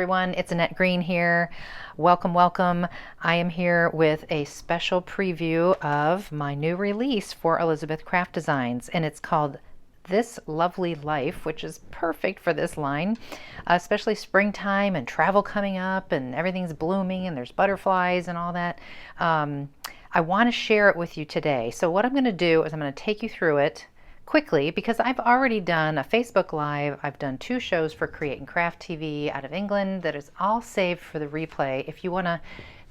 everyone, it's Annette Green here. Welcome, welcome. I am here with a special preview of my new release for Elizabeth Craft Designs, and it's called This Lovely Life, which is perfect for this line, especially springtime and travel coming up and everything's blooming and there's butterflies and all that. I want to share it with you today. So what I'm going to do is I'm going to take you through it quickly because I've already done a Facebook Live. I've done 2 shows for Create and Craft TV out of England that is all saved for the replay. If you want to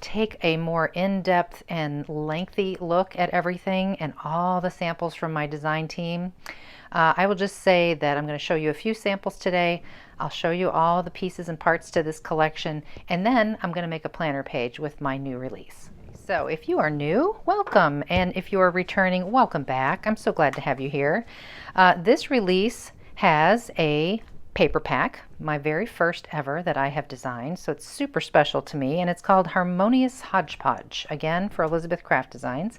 take a more in-depth and lengthy look at everything and all the samples from my design team, I will just say that I'm going to show you a few samples today. I'll show you all the pieces and parts to this collection, and then I'm going to make a planner page with my new release. So if you are new, welcome, and if you are returning, welcome back. I'm so glad to have you here. This release has a paper pack, my very first ever that I have designed, so it's super special to me, and it's called Harmonious Hodgepodge, again for Elizabeth Craft Designs.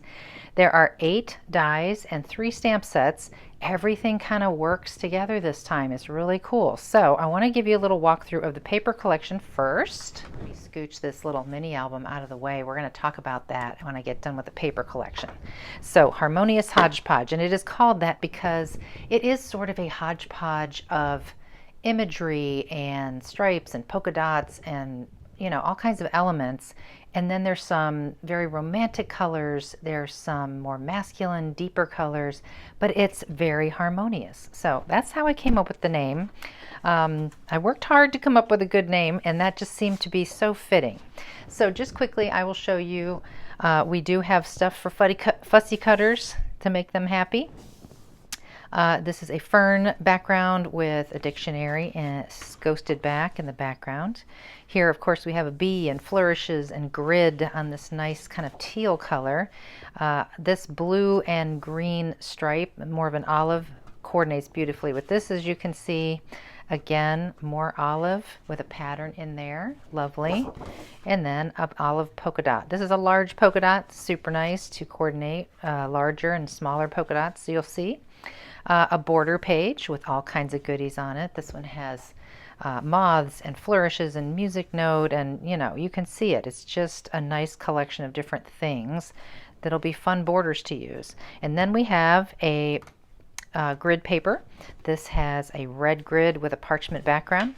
There are 8 dies and 3 stamp sets. Everything kind of works together this time. It's really cool. So I want to give you a little walkthrough of the paper collection first. Let me scooch this little mini album out of the way. We're going to talk about that when I get done with the paper collection. So Harmonious Hodgepodge, and it is called that because it is sort of a hodgepodge of imagery and stripes and polka dots and all kinds of elements. And then there's some very romantic colors, there's some more masculine, deeper colors, but it's very harmonious. So that's how I came up with the name. I worked hard to come up with a good name, and that just seemed to be so fitting. So just quickly, I will show you, we do have stuff for fussy cutters to make them happy. This is a fern background with a dictionary and a ghosted back in the background. Here, of course, we have a bee and flourishes and grid on this nice kind of teal color. This blue and green stripe, more of an olive, coordinates beautifully with this, as you can see. Again, more olive with a pattern in there. Lovely. And then an olive polka dot. This is a large polka dot, super nice to coordinate larger and smaller polka dots, so you'll see. A border page with all kinds of goodies on it. This one has moths and flourishes and music note, and you can see it. It's just a nice collection of different things that'll be fun borders to use. And then we have a grid paper. This has a red grid with a parchment background.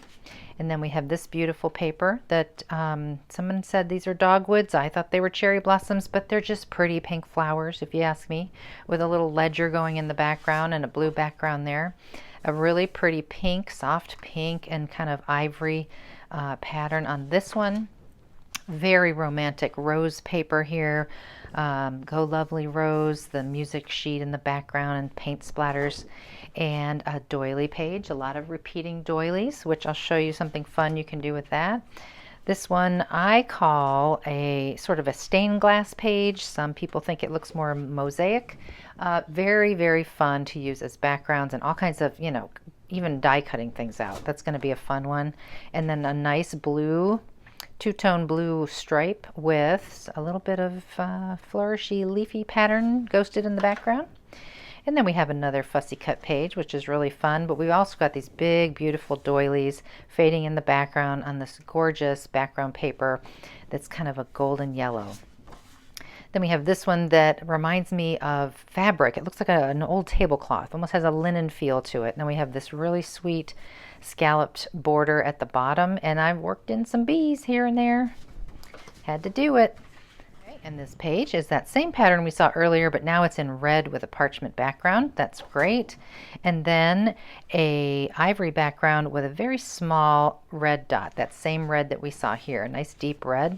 And then we have this beautiful paper that someone said these are dogwoods. I thought they were cherry blossoms, but they're just pretty pink flowers, if you ask me, with a little ledger going in the background and a blue background there. A really pretty pink, soft pink, and kind of ivory pattern on this one. Very romantic rose paper here. Go Lovely Rose, the music sheet in the background and paint splatters, and a doily page, a lot of repeating doilies, which I'll show you something fun you can do with that. This one I call a sort of a stained glass page. Some people think it looks more mosaic. Very, very fun to use as backgrounds and all kinds of, even die cutting things out. That's going to be a fun one. And then a nice blue, two-tone blue stripe with a little bit of flourishy leafy pattern ghosted in the background. And then we have another fussy cut page, which is really fun, but we've also got these big, beautiful doilies fading in the background on this gorgeous background paper that's kind of a golden yellow. Then we have this one that reminds me of fabric. It looks like an old tablecloth, almost has a linen feel to it. And then we have this really sweet scalloped border at the bottom, and I've worked in some bees here and there. Had to do it. And this page is that same pattern we saw earlier, but now it's in red with a parchment background. That's great. And then a ivory background with a very small red dot, that same red that we saw here, a nice deep red.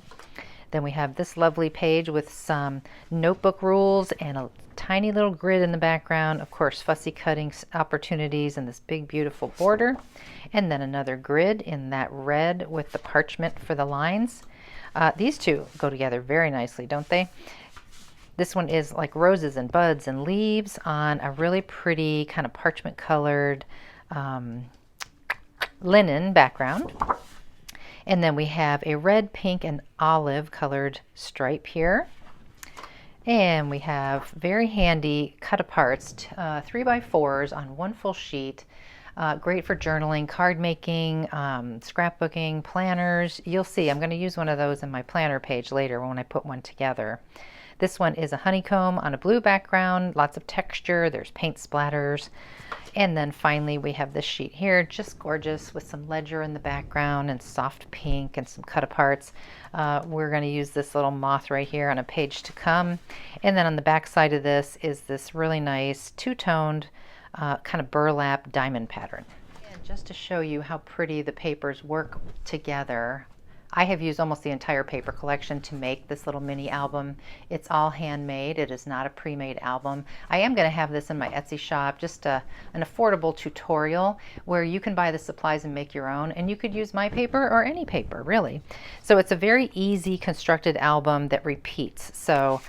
Then we have this lovely page with some notebook rules and a tiny little grid in the background. Of course, fussy cutting opportunities and this big, beautiful border. And then another grid in that red with the parchment for the lines. These two go together very nicely, don't they? This one is like roses and buds and leaves on a really pretty kind of parchment colored linen background. And then we have a red, pink, and olive colored stripe here. And we have very handy cut-aparts, 3x4s on one full sheet. Great for journaling, card making, scrapbooking, planners. You'll see I'm going to use one of those in my planner page later when I put one together. This one is a honeycomb on a blue background, lots of texture, there's paint splatters. And then finally we have this sheet here, just gorgeous with some ledger in the background and soft pink and some cut aparts. We're going to use this little moth right here on a page to come. And then on the back side of this is this really nice two-toned kind of burlap diamond pattern. And just to show you how pretty the papers work together, I have used almost the entire paper collection to make this little mini album. It's all handmade. It is not a pre-made album. I am going to have this in my Etsy shop, just an affordable tutorial where you can buy the supplies and make your own, and you could use my paper or any paper, really. So it's a very easy constructed album that repeats. So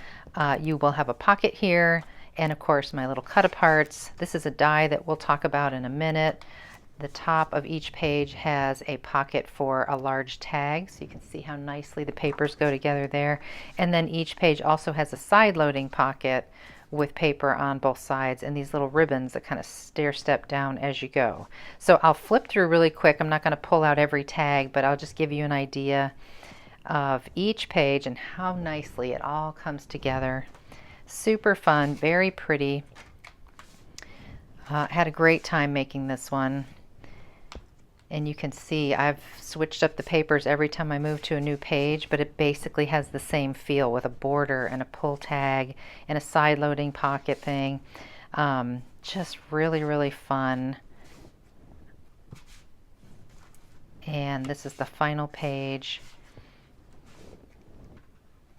you will have a pocket here, and of course my little cut aparts. This is a die that we'll talk about in a minute. The top of each page has a pocket for a large tag, so you can see how nicely the papers go together there. And then each page also has a side loading pocket with paper on both sides and these little ribbons that kind of stair step down as you go. So I'll flip through really quick. I'm not going to pull out every tag, but I'll just give you an idea of each page and how nicely it all comes together. Super fun, very pretty. Had a great time making this one. And you can see I've switched up the papers every time I move to a new page, but it basically has the same feel with a border and a pull tag and a side loading pocket thing. Just really, really fun. And this is the final page.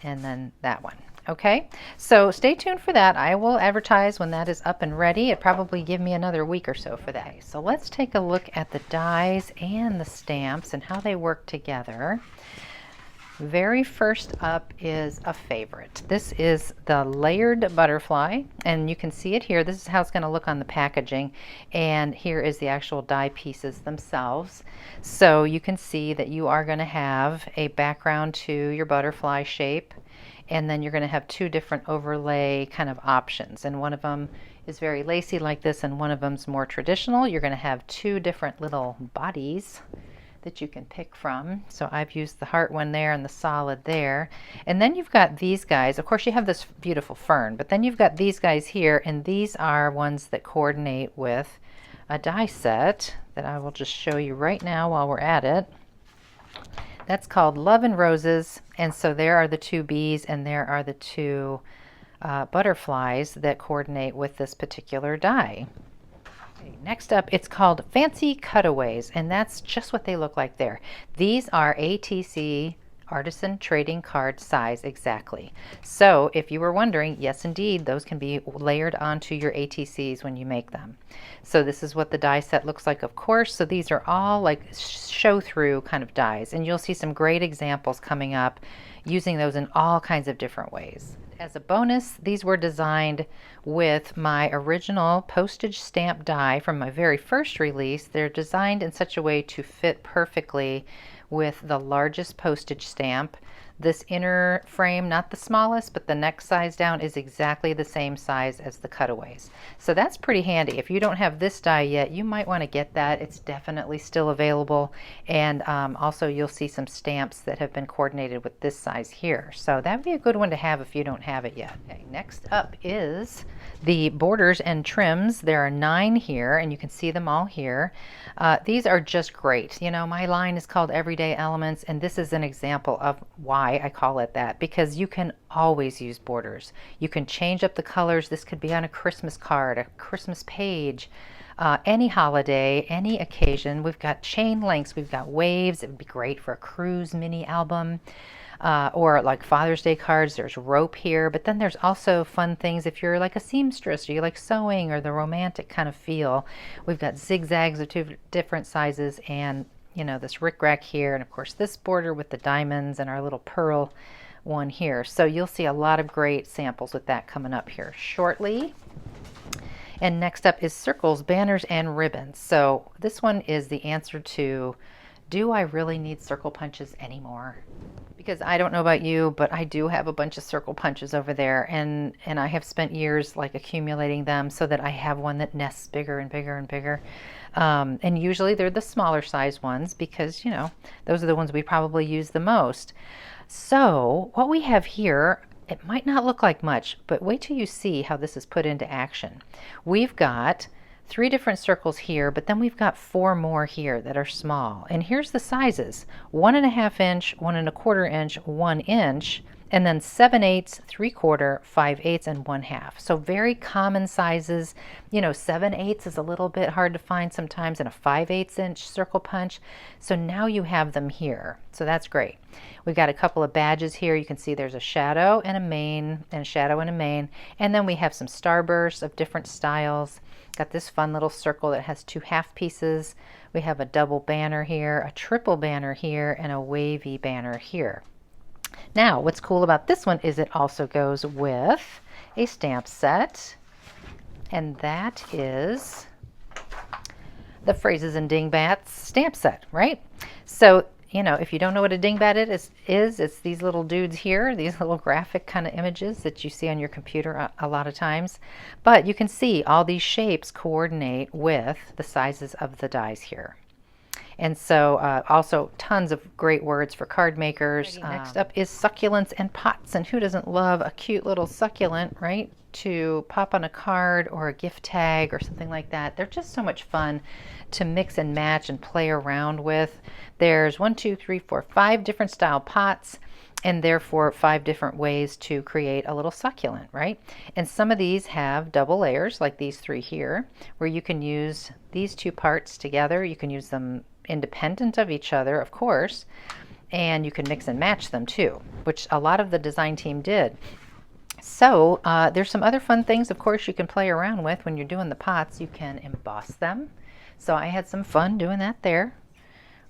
And then that one. Okay, so stay tuned for that. I will advertise when that is up and ready. It probably give me another week or so for that. So let's take a look at the dies and the stamps and how they work together. Very first up is a favorite. This is the layered butterfly, and you can see it here. This is how it's going to look on the packaging, and here is the actual die pieces themselves. So you can see that you are going to have a background to your butterfly shape, and then you're going to have two different overlay kind of options, and one of them is very lacy like this and one of them's more traditional. You're going to have two different little bodies that you can pick from. So I've used the heart one there and the solid there. And then you've got these guys. Of course you have this beautiful fern, but then you've got these guys here, and these are ones that coordinate with a die set that I will just show you right now while we're at it. That's called Love and Roses, and so there are the two bees and there are the two butterflies that coordinate with this particular die. Okay, next up, it's called Fancy Cutaways, and that's just what they look like there. These are ATC Artisan Trading Card size exactly. So if you were wondering, yes indeed, those can be layered onto your ATCs when you make them. So this is what the die set looks like, of course. So these are all like show through kind of dies, and you'll see some great examples coming up using those in all kinds of different ways. As a bonus, these were designed with my original postage stamp die from my very first release. They're designed in such a way to fit perfectly with the largest postage stamp. This inner frame, not the smallest, but the next size down is exactly the same size as the cutaways. So that's pretty handy. If you don't have this die yet, you might want to get that. It's definitely still available. And also you'll see some stamps that have been coordinated with this size here. So that would be a good one to have if you don't have it yet. Okay, next up is the borders and trims. There are 9 here, and you can see them all here. These are just great. You know, my line is called Everyday Elements, and this is an example of why I call it that, because you can always use borders. You can change up the colors. This could be on a Christmas card, a Christmas page, any holiday, any occasion. We've got chain links, we've got waves. It would be great for a cruise mini album. Or like Father's Day cards. There's rope here, but then there's also fun things if you're like a seamstress or you like sewing or the romantic kind of feel. We've got zigzags of 2 different sizes, and you know, this rickrack here, and of course this border with the diamonds and our little pearl one here. So you'll see a lot of great samples with that coming up here shortly. And next up is circles, banners, and ribbons. So this one is the answer to Do I really need circle punches anymore? Because I don't know about you, but I do have a bunch of circle punches over there, and I have spent years like accumulating them so that I have one that nests bigger and bigger and bigger. And usually they're the smaller size ones because, you know, those are the ones we probably use the most. So what we have here, it might not look like much, but wait till you see how this is put into action. We've got 3 different circles here, but then we've got 4 more here that are small. And here's the sizes: 1.5 inch, 1.25 inch, 1 inch, and then 7/8, 3/4, 5/8, and 1/2. So very common sizes. You know, 7/8 is a little bit hard to find sometimes in a 5/8 inch circle punch. So now you have them here. So that's great. We've got a couple of badges here. You can see there's a shadow and a main, and a shadow and a main. And then we have some starbursts of different styles. Got this fun little circle that has 2 half pieces. We have a double banner here, a triple banner here, and a wavy banner here. Now, what's cool about this one is it also goes with a stamp set, and that is the Phrases and Dingbats stamp set, right? So, you know, if you don't know what a dingbat is, it's these little dudes here, these little graphic kind of images that you see on your computer a lot of times. But you can see all these shapes coordinate with the sizes of the dies here. And so also tons of great words for card makers. Next up is succulents and pots. And who doesn't love a cute little succulent, right? To pop on a card or a gift tag or something like that. They're just so much fun to mix and match and play around with. There's 1, 2, 3, 4, 5 different style pots, and therefore 5 different ways to create a little succulent, right? And some of these have double layers, like these 3 here, where you can use these 2 parts together. You can use them independent of each other, of course, and you can mix and match them too, which a lot of the design team did. So there's some other fun things, of course, you can play around with when you're doing the pots. You can emboss them. So I had some fun doing that there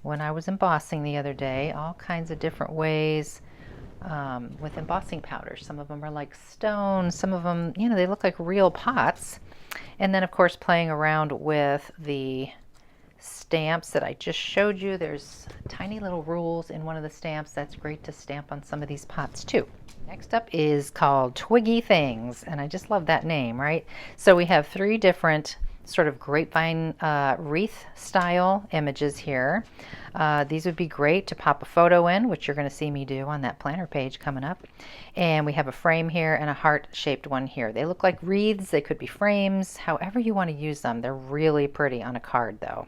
when I was embossing the other day. All kinds of different ways with embossing powders. Some of them are like stone. Some of them, you know, they look like real pots. And then, of course, playing around with the stamps that I just showed you. There's tiny little rules in one of the stamps. That's great to stamp on some of these pots too. Next up is called Twiggy Things, and I just love that name, right? So we have 3 different sort of grapevine wreath style images here. These would be great to pop a photo in, which you're going to see me do on that planner page coming up. And we have a frame here and a heart-shaped one here. They look like wreaths. They could be frames, however you want to use them. They're really pretty on a card though.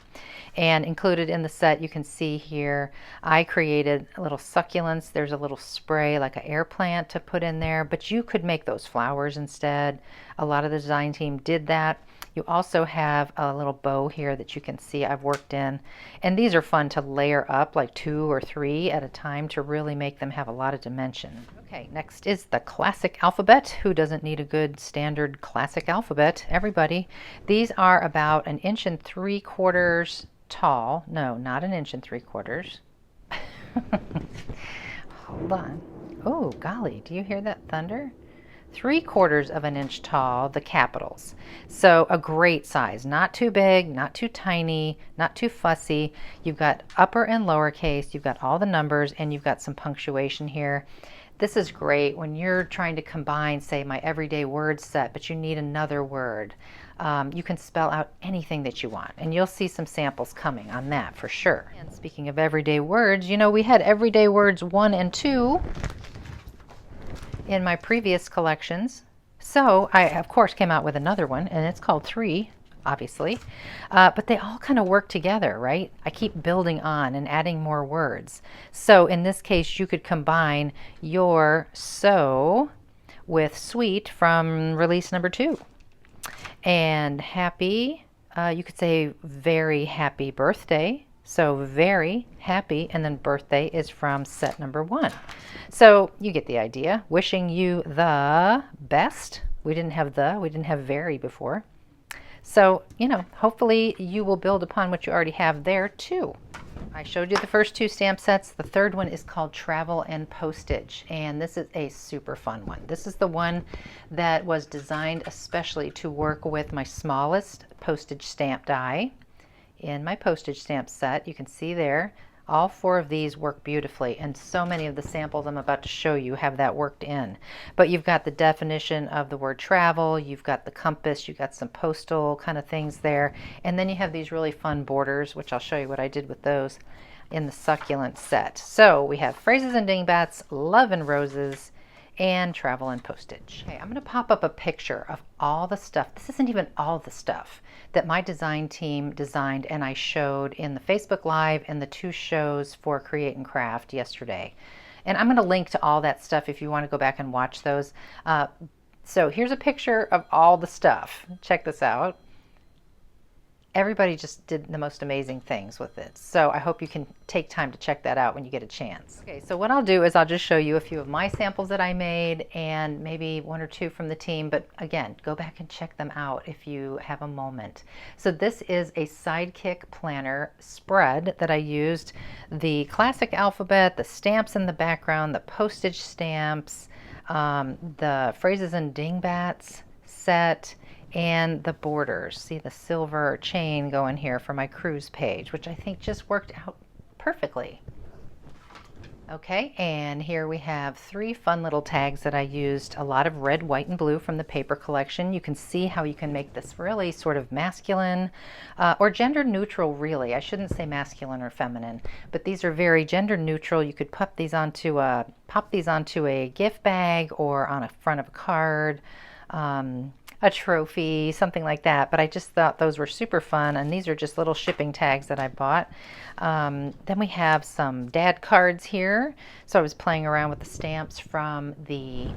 And included in the set, you can see here, I created little succulents. There's a little spray like an air plant to put in there, but you could make those flowers instead. A lot of the design team did that. You also have a little bow here that you can see I've worked in. And these are fun to layer up like 2 or 3 at a time to really make them have a lot of dimension. Okay, next is the classic alphabet. Who doesn't need a good standard classic alphabet? Everybody. These are about 1.75 inches tall. No, not 1.75 inches. Hold on. Oh, golly, do you hear that thunder? 3/4 inch tall, the capitals. So a great size, not too big, not too tiny, not too fussy. You've got upper and lowercase, you've got all the numbers, and you've got some punctuation here. This is great when you're trying to combine, say, my everyday word set, but you need another word. You can spell out anything that you want, and you'll see some samples coming on that for sure. And speaking of everyday words, you know, we had everyday words 1 and 2 in my previous collections. So I, of course, came out with another one, and it's called 3, obviously. But they all kind of work together, right? I keep building on and adding more words. So in this case, you could combine your so with sweet from release number 2. And happy, you could say very happy birthday. So very happy, and then birthday is from set number 1. So you get the idea. Wishing you the best. We didn't have very before. So, you know, hopefully you will build upon what you already have there too. I showed you the first 2 stamp sets. The third one is called Travel and Postage, and this is a super fun one. This is the one that was designed especially to work with my smallest postage stamp die in my postage stamp set. You can see there All 4 of these work beautifully, and so many of the samples I'm about to show you have that worked in. But you've got the definition of the word travel, you've got the compass, you've got some postal kind of things there, and then you have these really fun borders, which I'll show you what I did with those in the succulent set. So we have phrases and dingbats, love and roses, and travel and postage. Okay, I'm going to pop up a picture of all the stuff. This isn't even all the stuff that my design team designed and I showed in the Facebook Live and the 2 shows for Create and Craft yesterday. And I'm going to link to all that stuff if you want to go back and watch those. So here's a picture of all the stuff. Check this out. Everybody just did the most amazing things with it. So I hope you can take time to check that out when you get a chance. Okay, so what I'll do is I'll just show you a few of my samples that I made and maybe 1 or 2 from the team. But again, go back and check them out if you have a moment. So this is a Sidekick planner spread that I used the classic alphabet, the stamps in the background, the postage stamps, the phrases and dingbats set, and the borders. See the silver chain going here for my cruise page, which I think just worked out perfectly. Okay, and here we have 3 fun little tags that I used a lot of red, white, and blue from the paper collection. You can see how you can make this really sort of masculine or gender neutral, really. I shouldn't say masculine or feminine, but these are very gender neutral. You could pop these onto a gift bag or on a front of a card, a trophy, something like that. But I just thought those were super fun, and these are just little shipping tags that I bought. Then we have some dad cards here. So I was playing around with the stamps from the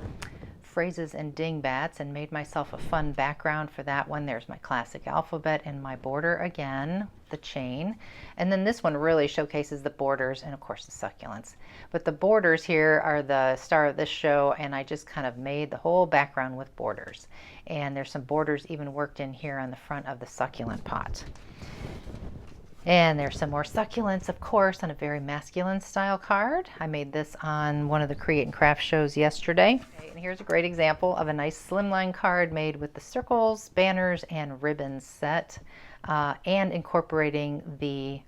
phrases and dingbats and made myself a fun background for that one. There's my classic alphabet and my border again, the chain. And then this one really showcases the borders and of course the succulents. But the borders here are the star of this show, and I just kind of made the whole background with borders. And there's some borders even worked in here on the front of the succulent pot. And there's some more succulents, of course, on a very masculine style card. I made this on one of the Create and Craft shows yesterday. Okay, and here's a great example of a nice slimline card made with the circles, banners, and ribbons set, and incorporating the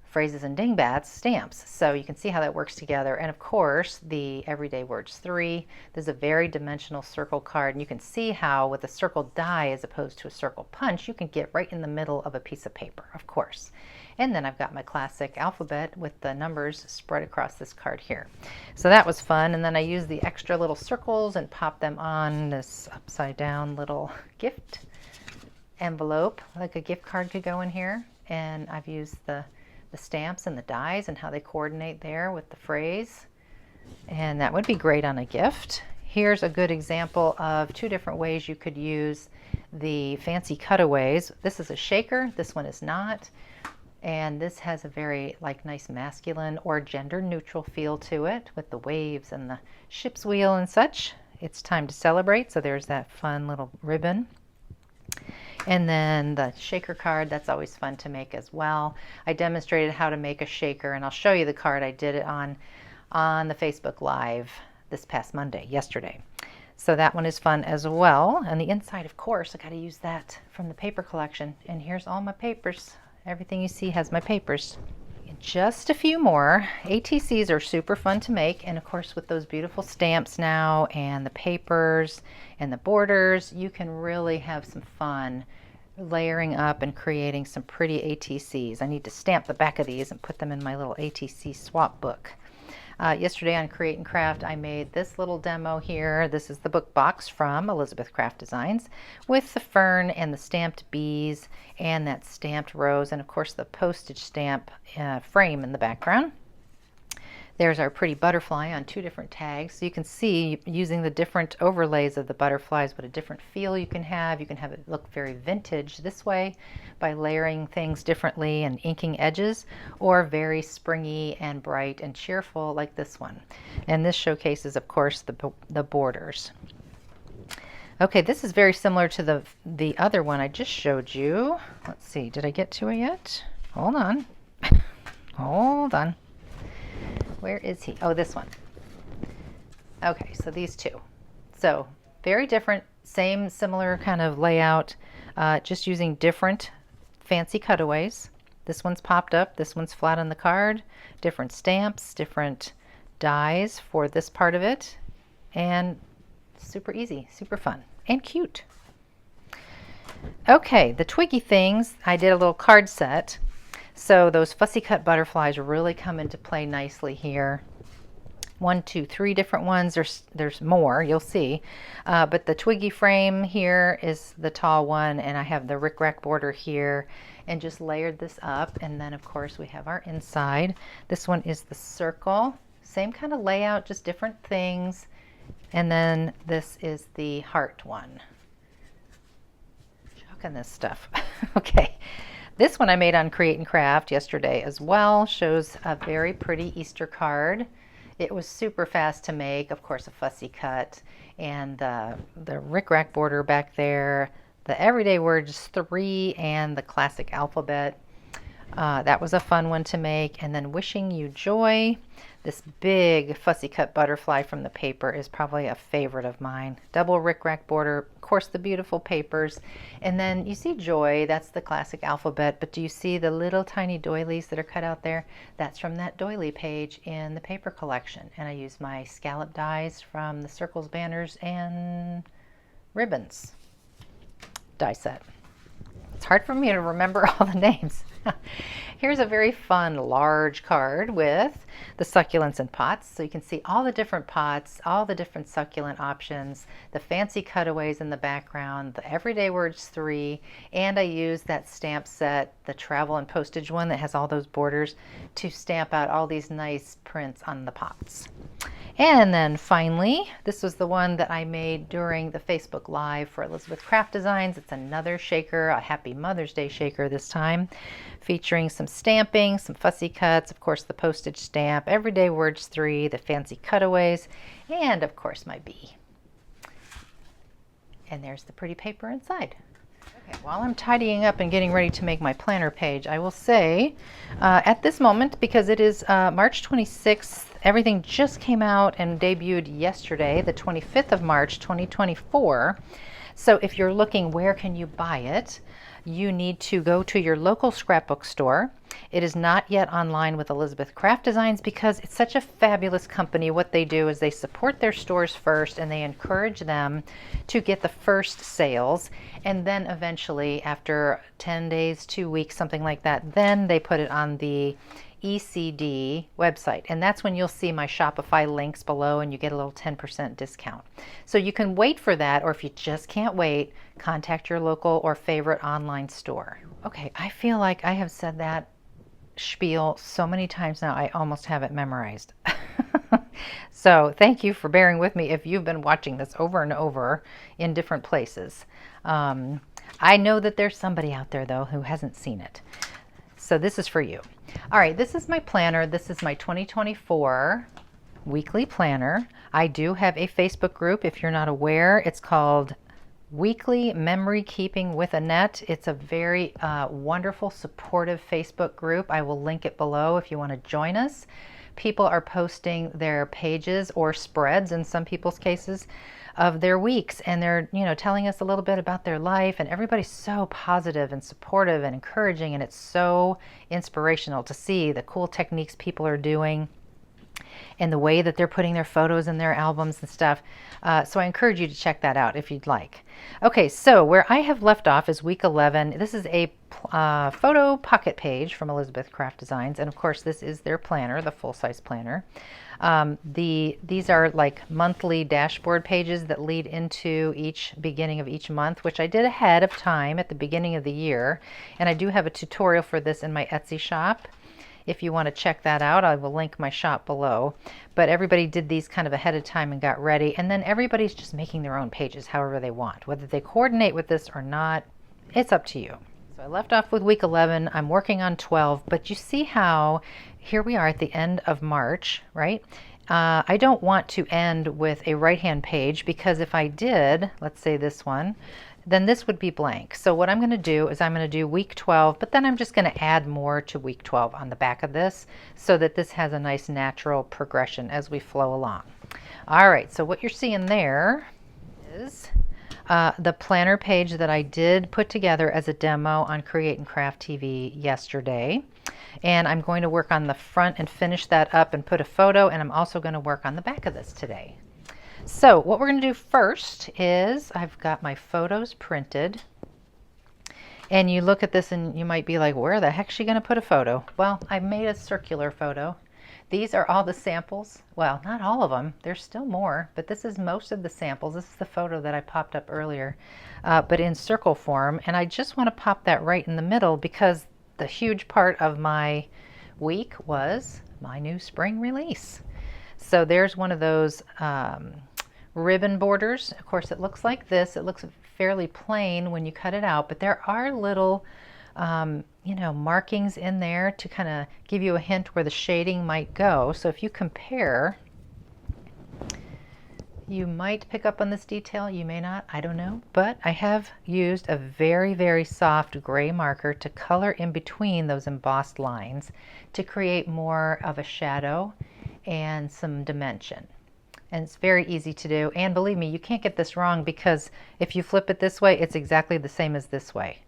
phrases and dingbats stamps. So you can see how that works together. And of course, the Everyday Words 3. This is a very dimensional circle card, and you can see how with a circle die as opposed to a circle punch, you can get right in the middle of a piece of paper, of course. And then I've got my classic alphabet with the numbers spread across this card here. So that was fun. And then I used the extra little circles and popped them on this upside down little gift envelope, like a gift card could go in here. And I've used the stamps and the dies and how they coordinate there with the phrase. And that would be great on a gift. Here's a good example of 2 different ways you could use the fancy cutaways. This is a shaker, this one is not. And this has a very nice masculine or gender neutral feel to it with the waves and the ship's wheel and such. It's time to celebrate, so there's that fun little ribbon. And then the shaker card, that's always fun to make as well. I demonstrated how to make a shaker, and I'll show you the card. I did it on the Facebook Live this past Monday, yesterday. So that one is fun as well. And the inside, of course, I got to use that from the paper collection. And here's all my papers. Everything you see has my papers. Just a few more. ATCs are super fun to make, and of course with those beautiful stamps now and the papers and the borders, you can really have some fun layering up and creating some pretty ATCs. I need to stamp the back of these and put them in my little ATC swap book. Yesterday on Create and Craft, I made this little demo here. This is the book box from Elizabeth Craft Designs with the fern and the stamped bees and that stamped rose, and of course the postage stamp frame in the background. There's our pretty butterfly on 2 different tags. So you can see using the different overlays of the butterflies what a different feel you can have. You can have it look very vintage this way by layering things differently and inking edges, or very springy and bright and cheerful like this one. And this showcases, of course, the borders. Okay, this is very similar to the other one I just showed you. Let's see, did I get to it yet? Hold on. Hold on. Where is he? Oh, this one. Okay, so these 2. So very different, similar kind of layout, just using different fancy cutaways. This one's popped up, this one's flat on the card, different stamps, different dies for this part of it, and super easy, super fun, and cute. Okay, the twiggy things, I did a little card set. So those fussy cut butterflies really come into play nicely here. 1, 2, 3 different ones. There's more, you'll see. But the twiggy frame here is the tall one, and I have the rickrack border here, and just layered this up. And then of course we have our inside. This one is the circle. Same kind of layout, just different things. And then this is the heart one. Choking this stuff. Okay. This one I made on Create and Craft yesterday as well. Shows a very pretty Easter card. It was super fast to make, of course, a fussy cut, and the rickrack border back there, the everyday words 3, and the classic alphabet. That was a fun one to make. And then Wishing You Joy. This big fussy cut butterfly from the paper is probably a favorite of mine. Double rickrack border, of course the beautiful papers. And then you see Joy, that's the classic alphabet, but do you see the little tiny doilies that are cut out there? That's from that doily page in the paper collection. And I use my scallop dies from the circles, banners, and ribbons die set. It's hard for me to remember all the names. Here's a very fun large card with the succulents and pots. So you can see all the different pots, all the different succulent options, the fancy cutaways in the background, the everyday words 3, and I use that stamp set, the travel and postage one that has all those borders, to stamp out all these nice prints on the pots. And then finally, this was the one that I made during the Facebook Live for Elizabeth Craft Designs. It's another shaker, a Happy Mother's Day shaker this time, featuring some stamping, some fussy cuts, of course the postage stamp, everyday words 3, the fancy cutaways, and of course my bee. And there's the pretty paper inside. Okay, while I'm tidying up and getting ready to make my planner page, I will say at this moment, because it is March 26th, everything just came out and debuted yesterday, the 25th of March 2024. So if you're looking where can you buy it, you need to go to your local scrapbook store. It is not yet online with Elizabeth Craft Designs because it's such a fabulous company. What they do is they support their stores first and they encourage them to get the first sales, and then eventually after 10 days, 2 weeks, something like that, then they put it on the ECD website, and that's when you'll see my Shopify links below and you get a little 10% discount. So you can wait for that, or if you just can't wait, contact your local or favorite online store. Okay, I feel like I have said that spiel so many times now I almost have it memorized. So thank you for bearing with me if you've been watching this over and over in different places. I know that there's somebody out there though who hasn't seen it. So this is for you. All right, this is my planner. This is my 2024 weekly planner. I do have a Facebook group. If you're not aware, it's called Weekly Memory Keeping with Annette. It's a very wonderful, supportive Facebook group. I will link it below if you want to join us. People are posting their pages or spreads in some people's cases of their weeks, and they're telling us a little bit about their life, and everybody's so positive and supportive and encouraging, and it's so inspirational to see the cool techniques people are doing and the way that they're putting their photos in their albums and stuff. So I encourage you to check that out if you'd like. Okay, so where I have left off is week 11. This is a photo pocket page from Elizabeth Craft Designs, and of course this is their planner, the full-size planner. These are like monthly dashboard pages that lead into each beginning of each month, which I did ahead of time at the beginning of the year, and I do have a tutorial for this in my Etsy shop. If you want to check that out, I will link my shop below. But everybody did these kind of ahead of time and got ready, and then everybody's just making their own pages however they want. Whether they coordinate with this or not, it's up to you. So I left off with week 11. I'm working on 12, but you see how here we are at the end of March, right? I don't want to end with a right-hand page, because if I did, let's say this one, then this would be blank. So what I'm going to do is I'm going to do week 12, but then I'm just going to add more to week 12 on the back of this so that this has a nice natural progression as we flow along. All right, so what you're seeing there is The planner page that I did put together as a demo on Create and Craft TV yesterday. And I'm going to work on the front and finish that up and put a photo, and I'm also going to work on the back of this today. So what we're going to do first is I've got my photos printed. And you look at this and you might be like, where the heck is she going to put a photo? Well, I made a circular photo. These are all the samples. Well, not all of them. There's still more, but this is most of the samples. This is the photo that I popped up earlier, but in circle form. And I just want to pop that right in the middle because the huge part of my week was my new spring release. So there's one of those ribbon borders. Of course, it looks like this. It looks fairly plain when you cut it out, but there are little markings in there to kind of give you a hint where the shading might go. So if you compare, you might pick up on this detail, you may not, I don't know, but I have used a very, very soft gray marker to color in between those embossed lines to create more of a shadow and some dimension. And it's very easy to do, and believe me, you can't get this wrong because if you flip it this way, it's exactly the same as this way.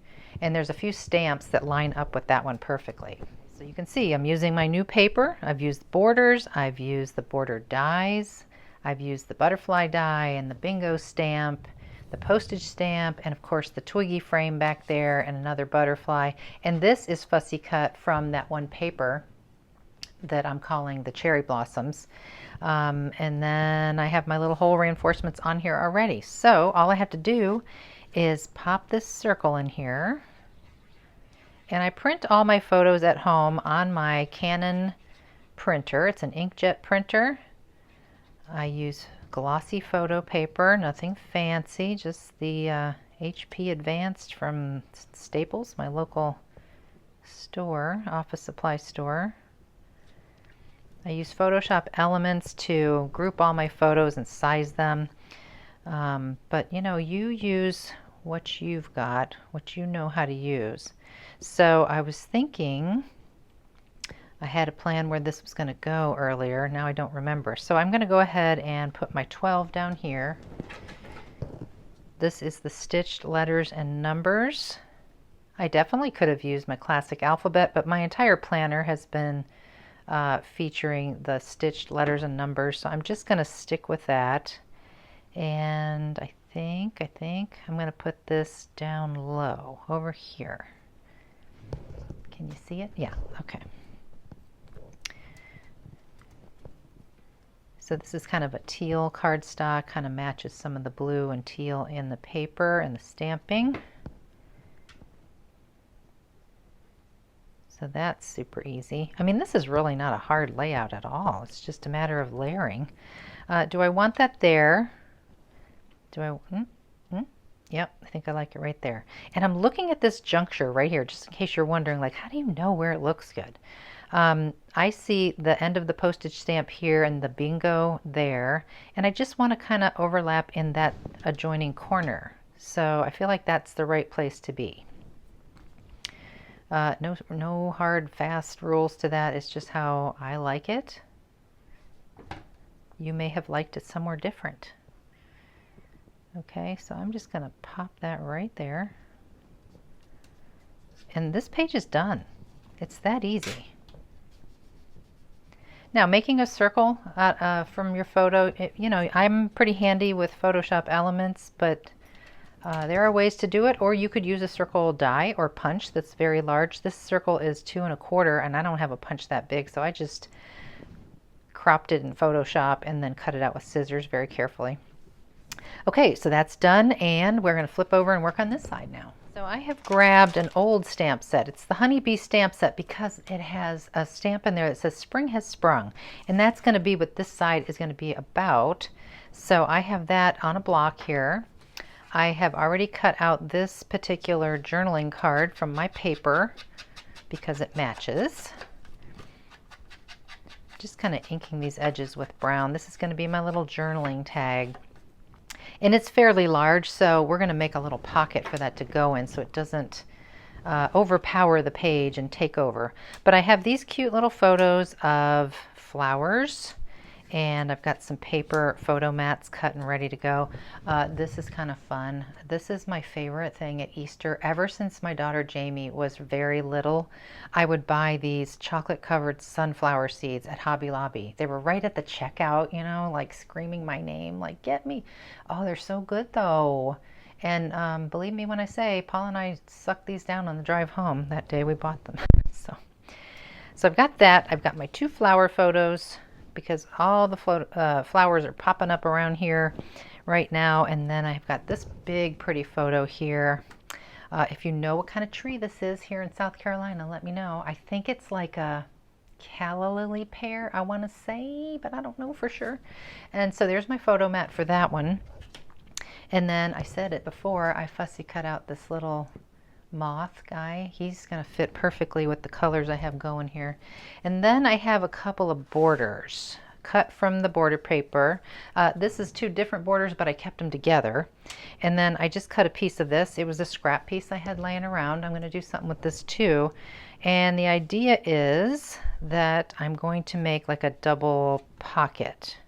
And there's a few stamps that line up with that one perfectly. So you can see I'm using my new paper. I've used borders, I've used the border dies, I've used the butterfly die and the bingo stamp, the postage stamp, and of course the Twiggy frame back there and another butterfly. And this is fussy cut from that one paper that I'm calling the cherry blossoms. And then I have my little hole reinforcements on here already. So all I have to do is pop this circle in here, and I print all my photos at home on my Canon printer. It's an inkjet printer. I use glossy photo paper, nothing fancy, just the HP Advanced from Staples, my local store, office supply store. I use Photoshop Elements to group all my photos and size them. But you use what you've got, what you know how to use. So I was thinking, I had a plan where this was going to go earlier. Now I don't remember. So I'm going to go ahead and put my 12 down here. This is the stitched letters and numbers. I definitely could have used my classic alphabet, but my entire planner has been featuring the stitched letters and numbers. So I'm just going to stick with that. And I think I'm going to put this down low over here. Can you see it? Yeah, okay. So this is kind of a teal cardstock, kind of matches some of the blue and teal in the paper and the stamping. So that's super easy. I mean, this is really not a hard layout at all. It's just a matter of layering. Do I want that there? Do I? Yep, I think I like it right there. And I'm looking at this juncture right here, just in case you're wondering, like, how do you know where it looks good? I see the end of the postage stamp here and the bingo there, and I just want to kind of overlap in that adjoining corner. So I feel like that's the right place to be. No hard, fast rules to that. It's just how I like it. You may have liked it somewhere different. Okay, so I'm just going to pop that right there. And this page is done. It's that easy. Now, making a circle from your photo, I'm pretty handy with Photoshop Elements, but there are ways to do it, or you could use a circle die or punch that's very large. This circle is 2 1/4, and I don't have a punch that big, so I just cropped it in Photoshop and then cut it out with scissors very carefully. Okay, so that's done, and we're going to flip over and work on this side now. So I have grabbed an old stamp set. It's the Honeybee stamp set because it has a stamp in there that says spring has sprung, and that's going to be what this side is going to be about. So I have that on a block here. I have already cut out this particular journaling card from my paper because it matches. Just kind of inking these edges with brown. This is going to be my little journaling tag. And it's fairly large, so we're going to make a little pocket for that to go in so it doesn't overpower the page and take over. But I have these cute little photos of flowers And I've got some paper photo mats cut and ready to go. This is kind of fun. This is my favorite thing at Easter. Ever since my daughter Jamie was very little, I would buy these chocolate covered sunflower seeds at Hobby Lobby. They were right at the checkout, you know, like screaming my name, like, get me. Oh, they're so good though. And believe me when I say, Paul and I sucked these down on the drive home that day we bought them. So I've got that. I've got my 2 flower photos because all the flowers are popping up around here right now. And then I've got this big pretty photo here. If you know what kind of tree this is here in South Carolina, let me know. I think it's like a calla lily pear, I want to say, but I don't know for sure. And so there's my photo mat for that one. And then I said it before, I fussy cut out this little moth guy. He's going to fit perfectly with the colors I have going here. And then I have a couple of borders cut from the border paper. This is 2 different borders, but I kept them together. And then I just cut a piece of this. It was a scrap piece I had laying around. I'm going to do something with this too. And the idea is that I'm going to make like a double pocket.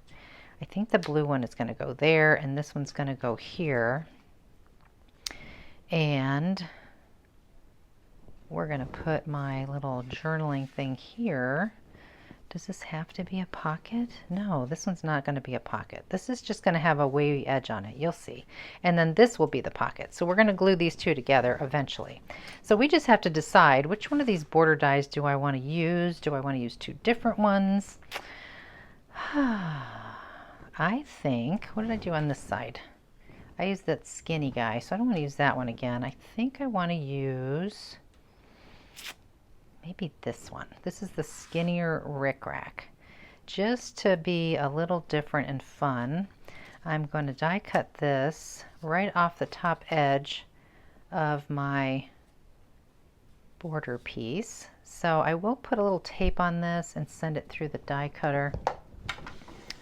I think the blue one is going to go there, and this one's going to go here. And we're going to put my little journaling thing here. Does this have to be a pocket? No, this one's not going to be a pocket. This is just going to have a wavy edge on it. You'll see. And then this will be the pocket. So we're going to glue these 2 together eventually. So we just have to decide which one of these border dies do I want to use? Do I want to use 2 different ones? I think, what did I do on this side? I used that skinny guy, so I don't want to use that one again. I think I want to use maybe this one. This is the skinnier rickrack. Just to be a little different and fun, I'm going to die cut this right off the top edge of my border piece. So I will put a little tape on this and send it through the die cutter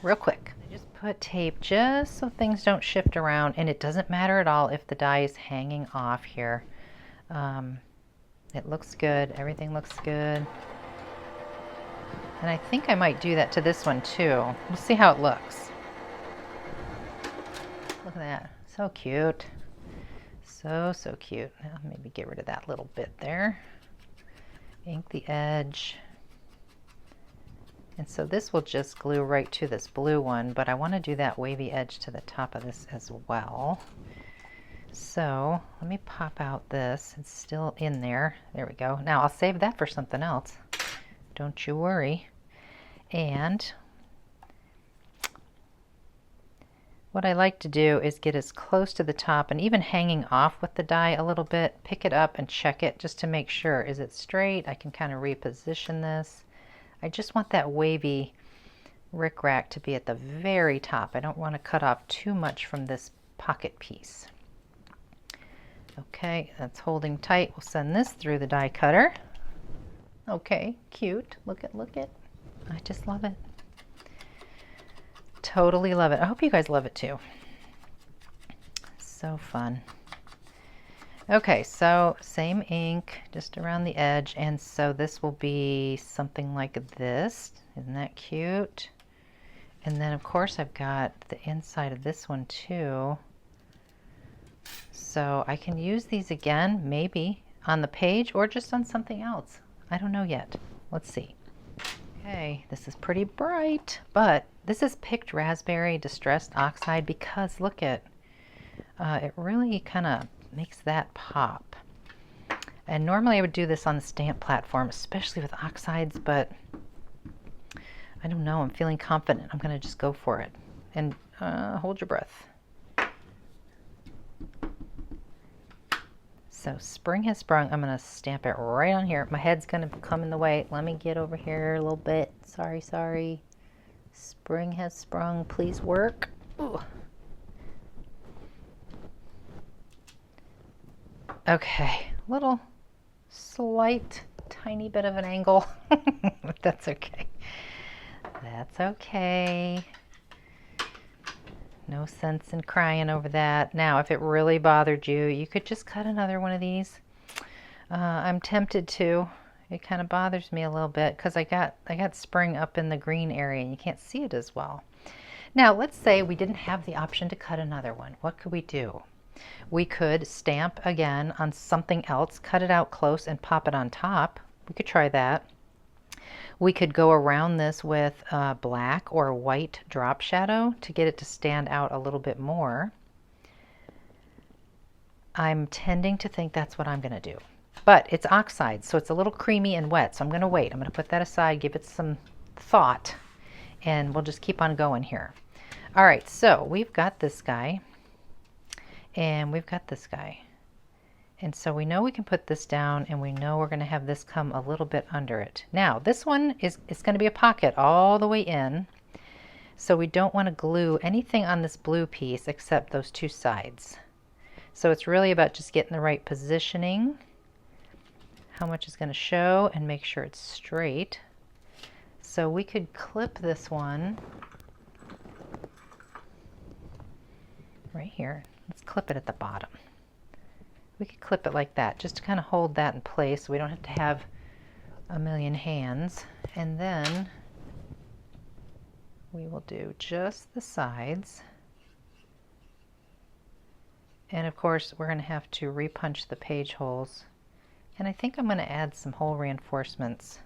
real quick. I just put tape just so things don't shift around, and it doesn't matter at all if the die is hanging off here. It looks good. Everything looks good. And I think I might do that to this one too. We'll see how it looks. Look at that. So cute. So cute. Now maybe get rid of that little bit there. Ink the edge. And so this will just glue right to this blue one, but I want to do that wavy edge to the top of this as well. So let me pop out this. It's still in there. There we go. Now I'll save that for something else. Don't you worry. And what I like to do is get as close to the top and even hanging off with the die a little bit, pick it up and check it just to make sure. Is it straight? I can kind of reposition this. I just want that wavy rickrack to be at the very top. I don't want to cut off too much from this pocket piece. Okay, that's holding tight. We'll send this through the die cutter. Okay, cute. Look it. I just love it. Totally love it. I hope you guys love it too. So fun. Okay, so same ink just around the edge, and so this will be something like this. Isn't that cute? And then of course I've got the inside of this one too. So I can use these again, maybe on the page or just on something else. I don't know yet. Let's see. Okay, this is pretty bright, but this is picked raspberry distressed oxide because look at it really kind of makes that pop. And normally I would do this on the stamp platform, especially with oxides, but I don't know, I'm feeling confident. I'm gonna just go for it. And hold your breath. So spring has sprung. I'm going to stamp it right on here. My head's going to come in the way. Let me get over here a little bit. Sorry. Spring has sprung. Please work. Ooh. Okay. Little slight tiny bit of an angle. But that's okay. That's okay. No sense in crying over that. Now, if it really bothered you, you could just cut another one of these. I'm tempted to. It kind of bothers me a little bit because I got spring up in the green area and you can't see it as well. Now let's say we didn't have the option to cut another one. What could we do? We could stamp again on something else, cut it out close and pop it on top. We could try that. We could go around this with black or white drop shadow to get it to stand out a little bit more. I'm tending to think that's what I'm going to do. But it's oxide, so it's a little creamy and wet, so I'm going to wait. I'm going to put that aside, give it some thought, and we'll just keep on going here. All right, so we've got this guy, and we've got this guy. And so we know we can put this down, and we know we're going to have this come a little bit under it. Now, this one is going to be a pocket all the way in, so we don't want to glue anything on this blue piece except those two sides. So it's really about just getting the right positioning, how much is going to show, and make sure it's straight. So we could clip this one right here. Let's clip it at the bottom. We could clip it like that, just to kind of hold that in place so we don't have to have a million hands. And then we will do just the sides. And of course, we're going to have to repunch the page holes. And I think I'm going to add some hole reinforcements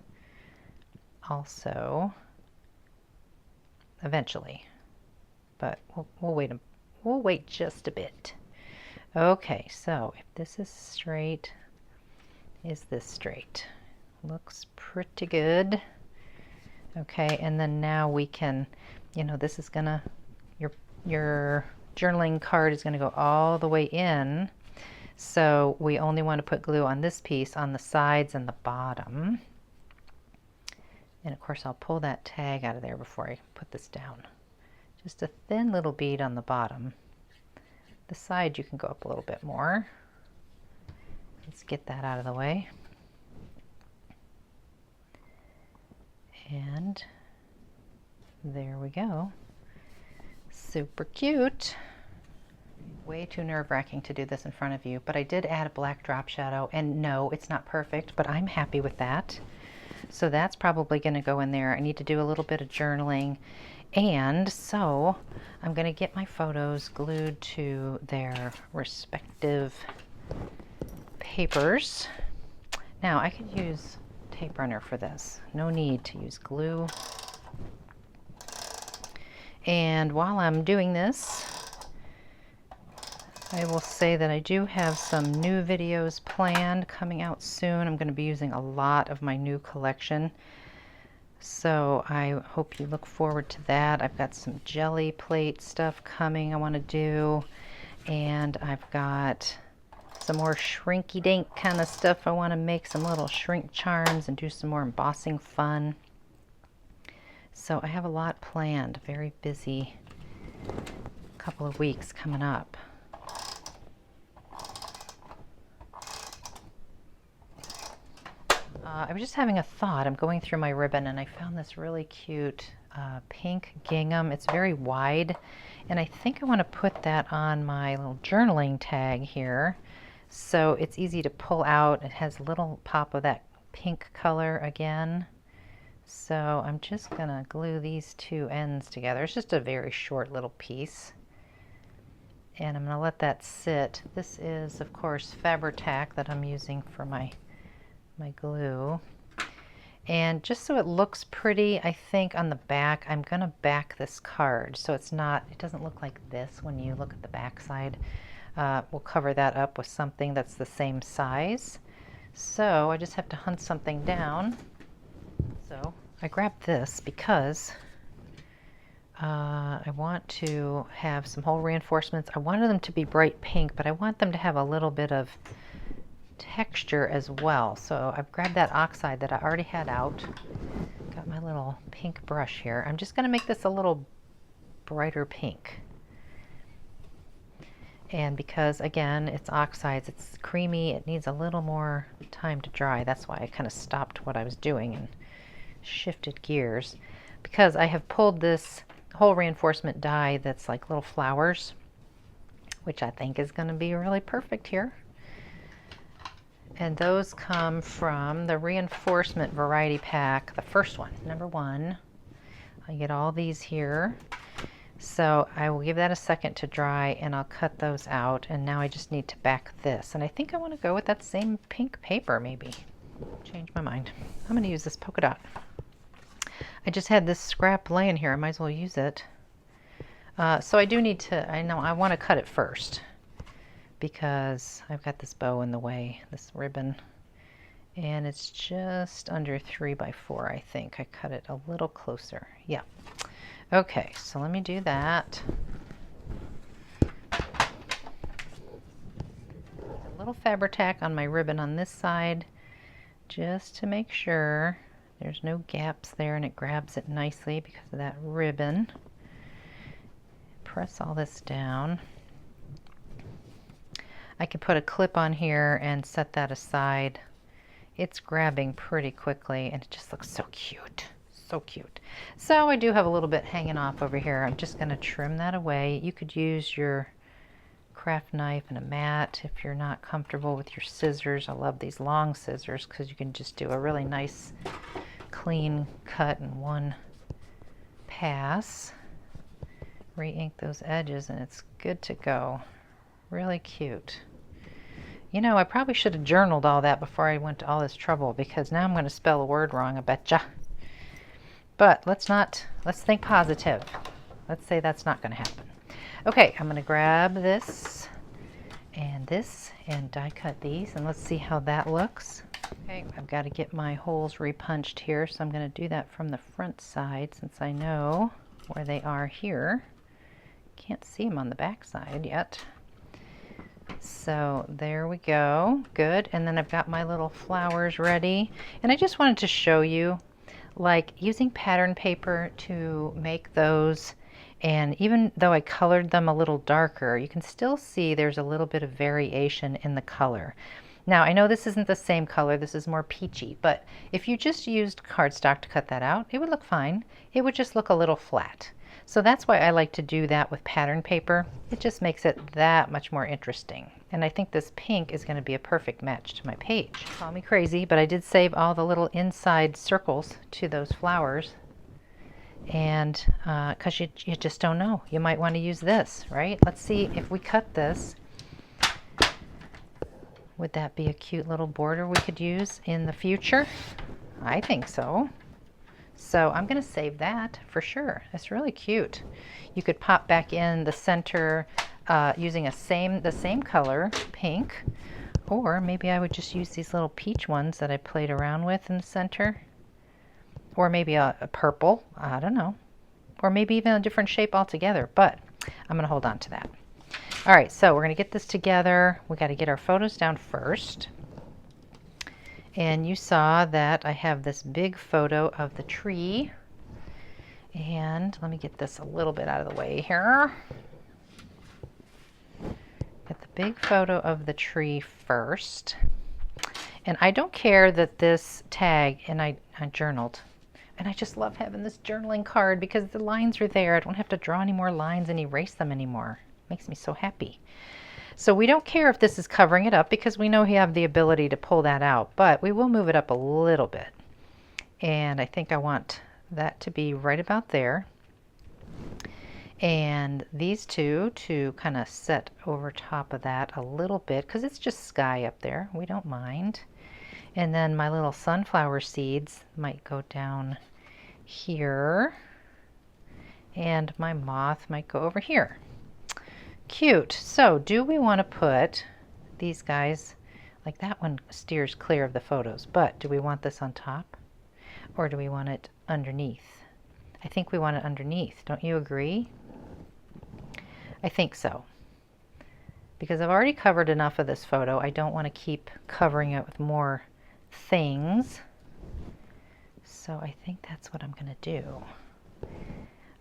also eventually. But we'll wait just a bit. Okay, so if this is straight, is this straight? Looks pretty good. Okay, and then now we can, you know, this is gonna, your journaling card is gonna go all the way in. So we only want to put glue on this piece on the sides and the bottom. And of course I'll pull that tag out of there before I put this down. Just a thin little bead on the bottom. The side you can go up a little bit more. Let's get that out of the way. And there we go. Super cute. Way too nerve-wracking to do this in front of you, but I did add a black drop shadow, and no, it's not perfect, but I'm happy with that. So that's probably going to go in there. I need to do a little bit of journaling. And so I'm going to get my photos glued to their respective papers. Now I could use tape runner for this. No need to use glue. And while I'm doing this, I will say that I do have some new videos planned coming out soon. I'm going to be using a lot of my new collection. So I hope you look forward to that. I've got some jelly plate stuff coming I want to do, and I've got some more shrinky dink kind of stuff. I want to make some little shrink charms and do some more embossing fun. So I have a lot planned, very busy couple of weeks coming up. I was just having a thought. I'm going through my ribbon and I found this really cute pink gingham. It's very wide, and I think I want to put that on my little journaling tag here so it's easy to pull out. It has a little pop of that pink color again. So I'm just gonna glue these two ends together. It's just a very short little piece, and I'm gonna let that sit. This is of course Fabri-Tac that I'm using for my glue. And just so it looks pretty, I think on the back, I'm gonna back this card so it doesn't look like this when you look at the back side. We'll cover that up with something that's the same size. So I just have to hunt something down. So I grabbed this because I want to have some hole reinforcements. I wanted them to be bright pink, but I want them to have a little bit of texture as well. So I've grabbed that oxide that I already had out. Got my little pink brush here. I'm just going to make this a little brighter pink. And because again it's oxides, it's creamy, it needs a little more time to dry. That's why I kind of stopped what I was doing and shifted gears, because I have pulled this hole reinforcement die that's like little flowers, which I think is going to be really perfect here. And those come from the reinforcement variety pack, the first one, number 1. I get all these here. So I will give that a second to dry and I'll cut those out. And now I just need to back this. And I think I want to go with that same pink paper maybe. Change my mind. I'm going to use this polka dot. I just had this scrap laying here. I might as well use it. So I do need to, I want to cut it first because I've got this bow in the way, this ribbon. And it's just under 3 by 4, I think. I cut it a little closer. Yeah. Okay, so let me do that. A little Fabri-Tac on my ribbon on this side, just to make sure there's no gaps there and it grabs it nicely because of that ribbon. Press all this down. I can put a clip on here and set that aside. It's grabbing pretty quickly and it just looks so cute. So cute. So I do have a little bit hanging off over here. I'm just going to trim that away. You could use your craft knife and a mat if you're not comfortable with your scissors. I love these long scissors because you can just do a really nice clean cut in one pass. Re-ink those edges and it's good to go. Really cute. You know, I probably should have journaled all that before I went to all this trouble because now I'm going to spell a word wrong, I betcha. But let's think positive. Let's say that's not going to happen. Okay, I'm going to grab this and die cut these and let's see how that looks. Okay, I've got to get my holes repunched here, so I'm going to do that from the front side since I know where they are here. Can't see them on the back side yet. So there we go. Good. And then I've got my little flowers ready. And I just wanted to show you, like, using pattern paper to make those. And even though I colored them a little darker, you can still see there's a little bit of variation in the color. Now, I know this isn't the same color. This is more peachy. But if you just used cardstock to cut that out, it would look fine. It would just look a little flat. So that's why I like to do that with pattern paper. It just makes it that much more interesting. And I think this pink is going to be a perfect match to my page. Call me crazy, but I did save all the little inside circles to those flowers. And because you just don't know. You might want to use this, right? Let's see if we cut this. Would that be a cute little border we could use in the future? I think so. So I'm going to save that for sure. It's really cute. You could pop back in the center using the same color, pink, or maybe I would just use these little peach ones that I played around with in the center, or maybe a purple, I don't know, or maybe even a different shape altogether, but I'm going to hold on to that. All right, so we're going to get this together. We got to get our photos down first. And you saw that I have this big photo of the tree. And let me get this a little bit out of the way here. Get the big photo of the tree first. And I don't care that this tag, and I journaled. And I just love having this journaling card because the lines are there. I don't have to draw any more lines and erase them anymore. It makes me so happy. So we don't care if this is covering it up because we know we have the ability to pull that out, but we will move it up a little bit. And I think I want that to be right about there. And these two to kind of set over top of that a little bit because it's just sky up there. We don't mind. And then my little sunflower seeds might go down here. And my moth might go over here. Cute. So do we want to put these guys, like that one steers clear of the photos, but do we want this on top or do we want it underneath? I think we want it underneath. Don't you agree? I think so. Because I've already covered enough of this photo. I don't want to keep covering it with more things. So I think that's what I'm going to do.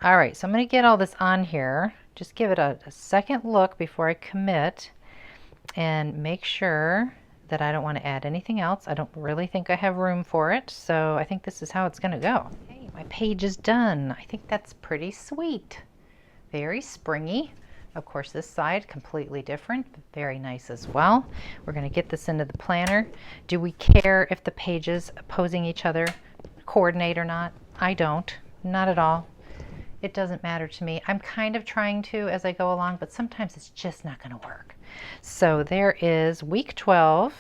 All right, so I'm going to get all this on here. Just give it a second look before I commit and make sure that I don't want to add anything else. I don't really think I have room for it, so I think this is how it's going to go. Okay, my page is done. I think that's pretty sweet. Very springy. Of course, this side completely different, very nice as well. We're going to get this into the planner. Do we care if the pages opposing each other coordinate or not? I don't, not at all. It doesn't matter to me. I'm kind of trying to as I go along, but sometimes it's just not going to work. So there is week 12,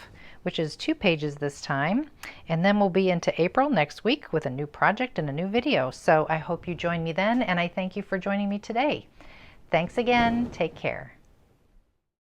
which is 2 pages this time, and then we'll be into April next week with a new project and a new video. So I hope you join me then, and I thank you for joining me today. Thanks again. Take care.